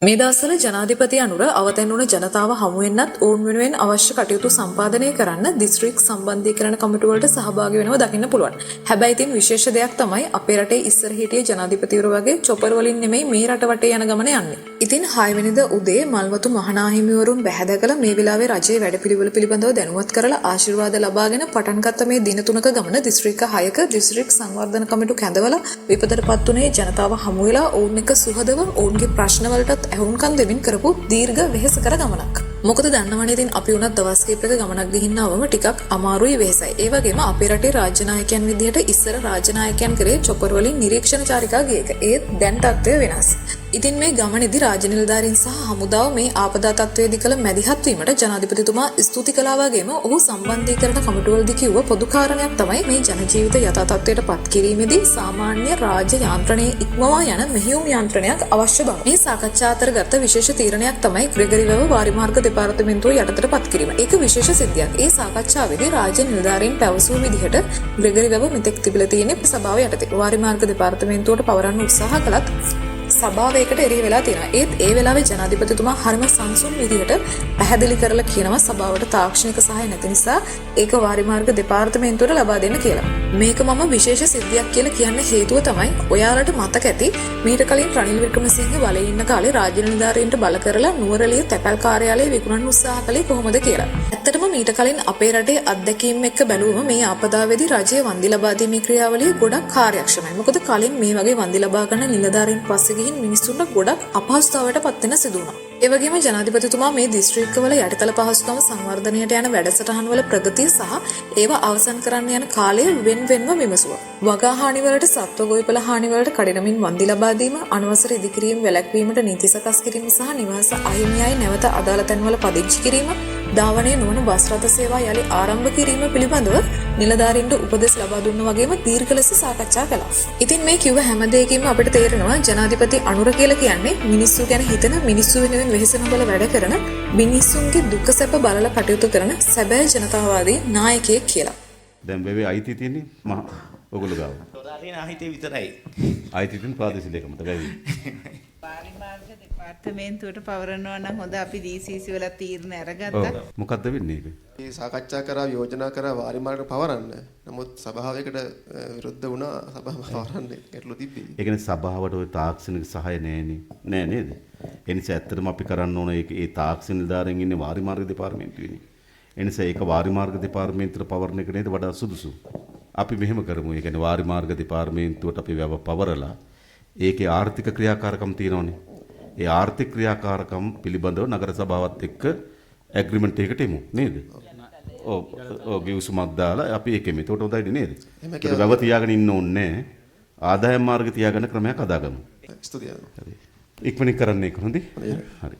මේ දවස්වල ජනාධිපති අනුර අවතැන් වුණ ජනතාව හමු වෙන්නත් ඔවුන් වෙනුවෙන් අවශ්‍ය කටයුතු සම්පාදනය කරන්න දිස්ත්‍රික් සම්බන්ධීකරණ කමිටු වලට සහභාගී වෙනව දකින්න පුළුවන්. හැබැයි ඉතින් විශේෂ දෙයක් තමයි අපේ රටේ ඉස්සර හිටිය ජනාධිපතිවරු වගේ චොපර් වලින් නෙමෙයි මේ රට වටේ යන ගමන යන්නේ. ඉතින් 6 වෙනිදා උදේ මල්වතු මහනාහිමිවරුන් බැහැදකලා මේ වෙලාවේ රජයේ වැඩපිළිවෙල පිළිබඳව දැනුවත් කරලා ආශිර්වාද ලබාගෙන පටන් ගත්ත මේ දින තුනක ගමන දිස්ත්‍රික් 6ක දිස්ත්‍රික් සංවර්ධන කමිටු කැඳවලා විපතටපත් උනේ ජනතාව හමු වෙලා ඔවුන් එක්ක සුහදව ඔවුන්ගේ ප්‍රශ්න වලටත් ඇහුම්කන් දෙමින් කරපු දීර්ඝ වෙහෙසකර ගමනක්. මොකද දන්නවනේ ඉතින් අපි උනත් දවස් කිහිපයක ගමනක් ගිහින් ආවම ටිකක් අමාරුයි වෙහෙසයි. ඒ වගේම අපේ රටේ රාජ්‍ය නායකයන් විදිහට ඉස්සර රාජ්‍ය නායකයන් කරේ චොපර් වලින් නිරීක්ෂණ චාරිකා ගිය එක. ඒත් දැන් තත්ත්වය වෙනස්. ඉතින් මේ ගමනේදී රාජ්‍ය නිලධාරීන් සහ හමුදාව මේ ආපදා තත්ත්වයේදී කළ මැදිහත් වීමට ජනාධිපතිතුමා ස්තුති කළා වගේම ඔහු සම්බන්ධීකරණ කමිටුවලදී කිව්ව පොදු කාරණයක් තමයි මේ ජන ජීවිත යථා තත්ත්වයට පත් කිරීමේදී සාමාන්‍ය රාජ්‍ය යාන්ත්‍රණයේ ඉක්මවා යන මෙහෙයුම් යාන්ත්‍රණයක් අවශ්‍ය බව. මේ සාකච්ඡා අතර ගත්ත විශේෂ තීරණයක් තමයි ග්‍රෙගරි වැව වාරිමාර්ග දෙපාර්තමේන්තුව යටතට පත් කිරීම. ඒක විශේෂ සිද්ධියක්. ඒ සාකච්ඡාවේදී රාජ්‍ය නිලධාරීන් පැවසූ විදිහට ග්‍රෙගරි වැව මෙතෙක් තිබිලා තියෙන සභාව යටතේ වාරිමාර්ග දෙපාර්තමේන්තුවට පවරන්න උත්සාහ කළත් සභාවයකට එරෙහි වෙලා තියෙනවා. ඒත් ඒ වෙලාවේ ජනාධිපතිතුමා හරිම සංසුන් විදිහට පැහැදිලි කරලා කියනවා සභාවට තාක්ෂණික සහාය නැති නිසා ඒක වාරිමාර්ග දෙපාර්තමේන්තුවට ලබා දෙන්න කියලා. මේක මම විශේෂ සිද්ධියක් කියලා කියන්න හේතුව තමයි ඔයාලට මතක ඇති මීට කලින් රනිල් වික්‍රමසිංහ බලේ ඉන්න කාලේ රාජ්‍ය නිලධාරීන්ට බල කරලා නුවරඑළිය තැපැල් කාර්යාලය විකුණන්න උත්සාහ කළේ කොහොමද කියලා. ඇත්තටම මීට කලින් අපේ රටේ අත්දැකීම් එක්ක බැලුවම මේ ආපදාවේදී රජය වන්දි ලබා දීමේ ක්‍රියාවලිය ගොඩක් කාර්යක්ෂමයි. මොකද කලින් මේ වගේ වන්දි ලබා ගන්න නිලධාරීන් පස්සේ ගිහින් මිනිස්සුන්ට ගොඩක් අපහසුතාවයට පත් වෙන සිදු වුණා. ඒ වගේම ජනාධිපතිතුමා මේ දිස්ත්‍රික්කවල යටිතල පහසුකම් සංවර්ධනයට යන වැඩසටහන්වල ප්‍රගතිය සහ ඒවා අවසන් කරන්න යන කාලය වෙන්වෙන්ව විමසුවා. වගා හානිවලට සත්ව ගොවිපළ හානිවලට කඩිනමින් වන්දි ලබා දීම, අනවසර ඉදිකිරීම වැළැක්වීමට නීති සකස් කිරීම සහ නිවාස අහිමියයි නැවත අදාළ තැන්වල පදිංචි කිරීම, ධාවනය නොවන බස් රථ සේවා යලි ආරම්භ කිරීම පිළිබඳව නිලධාරීන්ට උපදෙස් ලබා දුන්නා වගේම දීර්ඝ ලෙස සාකච්ඡා කළා. ඉතින් මේ කිව්ව හැම දෙයකින්ම අපිට තේරෙනවා ජනාධිපති අනුර කියලා කියන්නේ මිනිස්සු ගැන හිතන, මිනිස්සු වෙනුවෙන් වෙහෙසන බල වැඩ කරන, මිනිස්සුන්ගේ දුක සැප බලලා කටයුතු කරන සැබෑ ජනතාවාදී නායකයෙක් කියලා. දැන් වෙවේ අයිති තියෙන්නේ මහ ඔගොල්ලෝ ගාව. තොරාරින අහිතේ විතරයි. අයිති තියෙන ප්‍රාදේශීය ලේකමට වැවි. වාරිමාර්ග දෙපාර්තමේන්තුවට පවරනවා නම් හොඳ අපි DCC වල තීරණ අරගත්තා. මොකද්ද වෙන්නේ ඒක? මේ සාකච්ඡා කරා යෝජනා කරා වාරිමාර්ග පවරන්න. නමුත් සභාවයකට විරුද්ධ වුණා සභාව පවරන්න ගැටලු තිබ්බේ. ඒ කියන්නේ සභාවට ওই තාක්ෂණික සහාය නෑ නේද? ඒ නිසා ඇත්තටම අපි කරන්න ඕන ඒ තාක්ෂණ නිලධාරීන් ඉන්නේ වාරිමාර්ග දෙපාර්තමේන්තුවේනේ. ඒ නිසා ඒක වාරිමාර්ග දෙපාර්තමේන්තුවට පවරන එක නේද වඩා සුදුසු. අපි මෙහෙම කරමු. ඒ කියන්නේ වාරිමාර්ග දෙපාර්තමේන්තුවට අපි වැව පවරලා ඒකේ ආර්ථික ක්‍රියාකාරකම් තියෙනවනේ. ඒ ආර්ථික ක්‍රියාකාරකම් පිළිබඳව නගර සභාවත් එක්ක ඇග්‍රීමන්ට් එකකට එමු නේද? ඔව් ගිවිසුමක් දාලා අපි ඒකෙම. ඒකට හොඳයි නේද? ඒක වැව තියාගෙන ඉන්න ඕනේ නෑ. ආදායම් මාර්ග තියාගන්න ක්‍රමයක් හදාගමු. ස්තුතියි. ඉක්මනින් කරන්න ඒක හොඳයි. හරි.